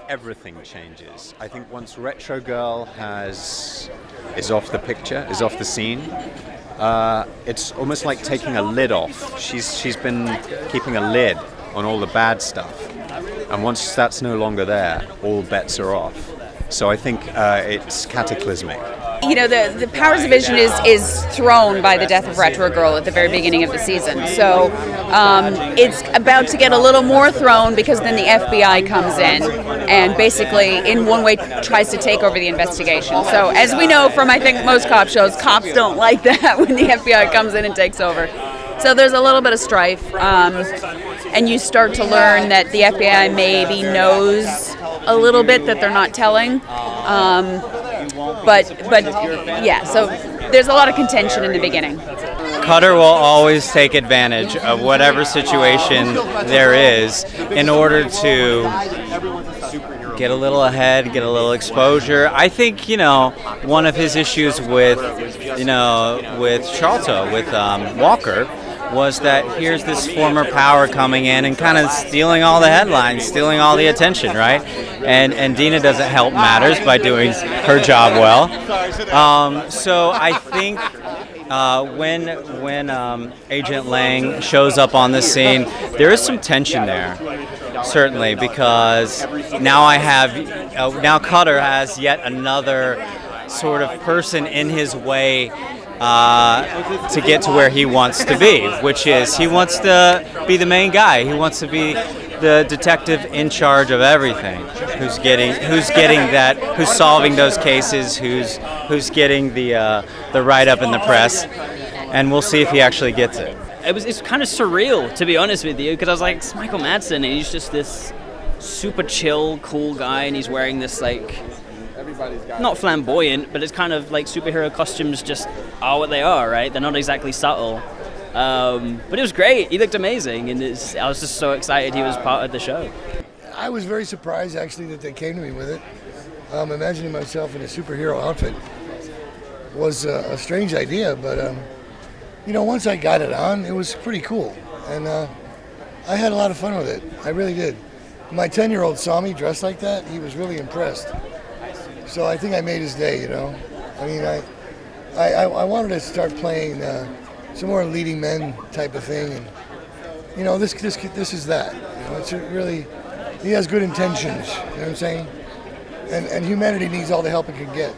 everything changes. I think once Retro Girl is off the picture, is off the scene, it's almost like taking a lid off. She's been keeping a lid on all the bad stuff, and once that's no longer there, all bets are off. So I think it's cataclysmic. You know, the powers division is thrown by the death of Retro Girl at the very beginning of the season. So it's about to get a little more thrown because then the FBI comes in and basically, in one way, tries to take over the investigation. So as we know from, I think, most cop shows, cops don't like that when the FBI comes in and takes over. So there's a little bit of strife. And you start to learn that the FBI maybe knows a little bit that they're not telling. But yeah, so there's a lot of contention in the beginning. Cutter will always take advantage of whatever situation there is in order to get a little ahead, get a little exposure. I think, one of his issues with Charlton, with Walker, was that here's this former power coming in and kind of stealing all the headlines, stealing all the attention, right? And Dina doesn't help matters by doing her job well. So I think when Agent Lang shows up on the scene, there is some tension there, certainly, because now Cutter has yet another sort of person in his way to get to where he wants to be, which is he wants to be the main guy. He wants to be the detective in charge of everything, who's solving those cases, who's getting the write-up in the press, and we'll see if he actually gets it. It's kind of surreal, to be honest with you, because I was like, it's Michael Madsen, and he's just this super chill, cool guy, and he's wearing this not flamboyant, but it's kind of like superhero costumes just are what they are, right? They're not exactly subtle. But it was great. He looked amazing, and I was just so excited he was part of the show. I was very surprised, actually, that they came to me with it. Imagining myself in a superhero outfit was a strange idea, but once I got it on, it was pretty cool, and I had a lot of fun with it. I really did. My 10-year-old saw me dressed like that. He was really impressed. So I think I made his day, I mean, I wanted to start playing some more leading men type of thing, and this is that. It's really, he has good intentions. You know what I'm saying? And humanity needs all the help it can get.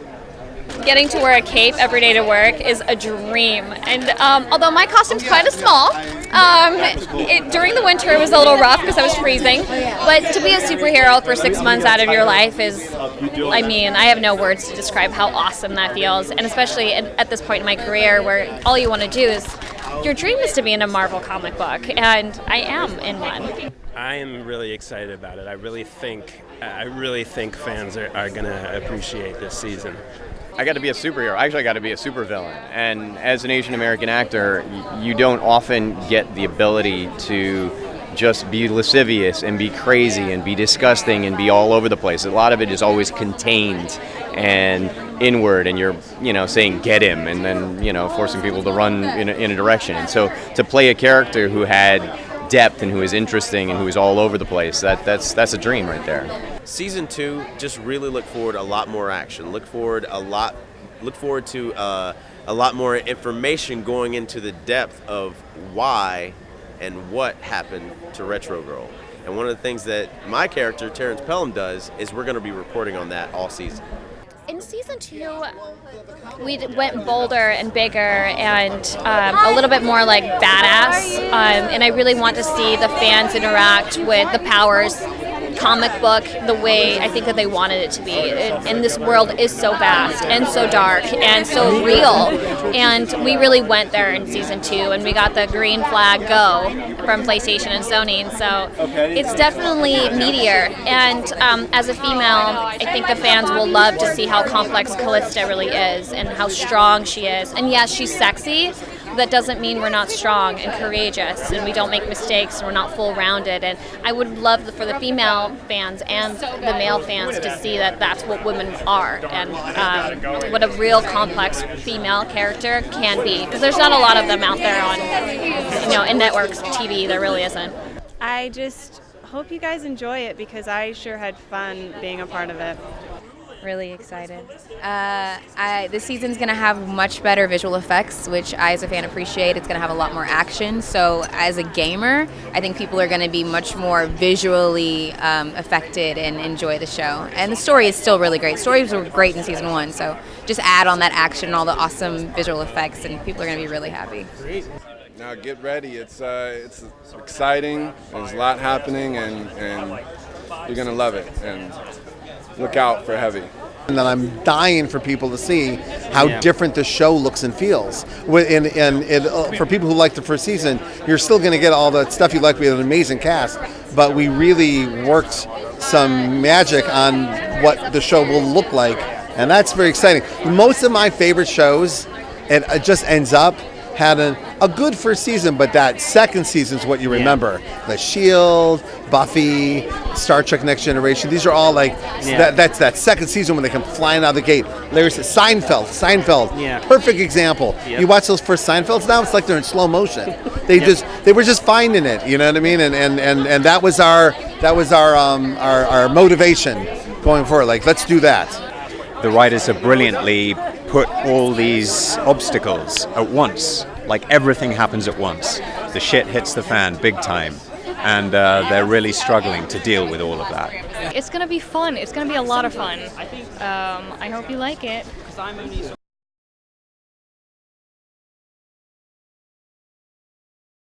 Getting to wear a cape every day to work is a dream, and although my costume's kind of small, during the winter it was a little rough because I was freezing, but to be a superhero for 6 months out of your life is, I have no words to describe how awesome that feels, and especially at this point in my career where all you want to do is, your dream is to be in a Marvel comic book, and I am in one. I am really excited about it. I really think fans are going to appreciate this season. I got to be a superhero. Actually, I got to be a supervillain. And as an Asian American actor, you don't often get the ability to just be lascivious and be crazy and be disgusting and be all over the place. A lot of it is always contained and inward, and you're, saying get him, and then, forcing people to run in a direction. And so to play a character who had depth and who is interesting and who is all over the place, that's a dream right there. Season 2, just really look forward to a lot more action. Look forward to a lot more information going into the depth of why and what happened to Retro Girl. And one of the things that my character, Terrence Pelham, does is we're going to be reporting on that all season. In season 2, we went bolder and bigger and a little bit more like badass. And I really want to see the fans interact with the Powers comic book the way I think that they wanted it to be. And this world is so vast and so dark and so real. And we really went there in season 2, and we got the green flag go from PlayStation and Sony. And so it's definitely meatier. And as a female, I think the fans will love to see how complex Callista really is and how strong she is. And yes, she's sexy. That doesn't mean we're not strong and courageous and we don't make mistakes and we're not full-rounded. And I would love for the female fans and the male fans to see that that's what women are and what a real complex female character can be. Because there's not a lot of them out there on, in networks TV. There really isn't. I just hope you guys enjoy it because I sure had fun being a part of it. Really excited. This season's going to have much better visual effects, which I as a fan appreciate. It's going to have a lot more action. So as a gamer, I think people are going to be much more visually affected and enjoy the show. And the story is still really great. Stories were great in season 1, so just add on that action and all the awesome visual effects and people are going to be really happy. Now get ready. It's exciting. There's a lot happening, and you're going to love it. And look out for Heavy. And then I'm dying for people to see how different the show looks and feels. And for people who like the first season, you're still going to get all the stuff you like. We have an amazing cast, but we really worked some magic on what the show will look like, and that's very exciting. Most of my favorite shows, it just ends up had a good first season, but that second season is what you remember. The Shield, Buffy, Star Trek Next Generation, these are all like, that's that second season when they come flying out of the gate. There's Seinfeld, perfect example. You watch those first Seinfelds now, it's like they're in slow motion. They were just finding it, you know what I mean? And that was our motivation going forward, like let's do that. The writers have brilliantly put all these obstacles at once. Like everything happens at once. The shit hits the fan big time. And they're really struggling to deal with all of that. It's going to be fun. It's going to be a lot of fun. I hope you like it.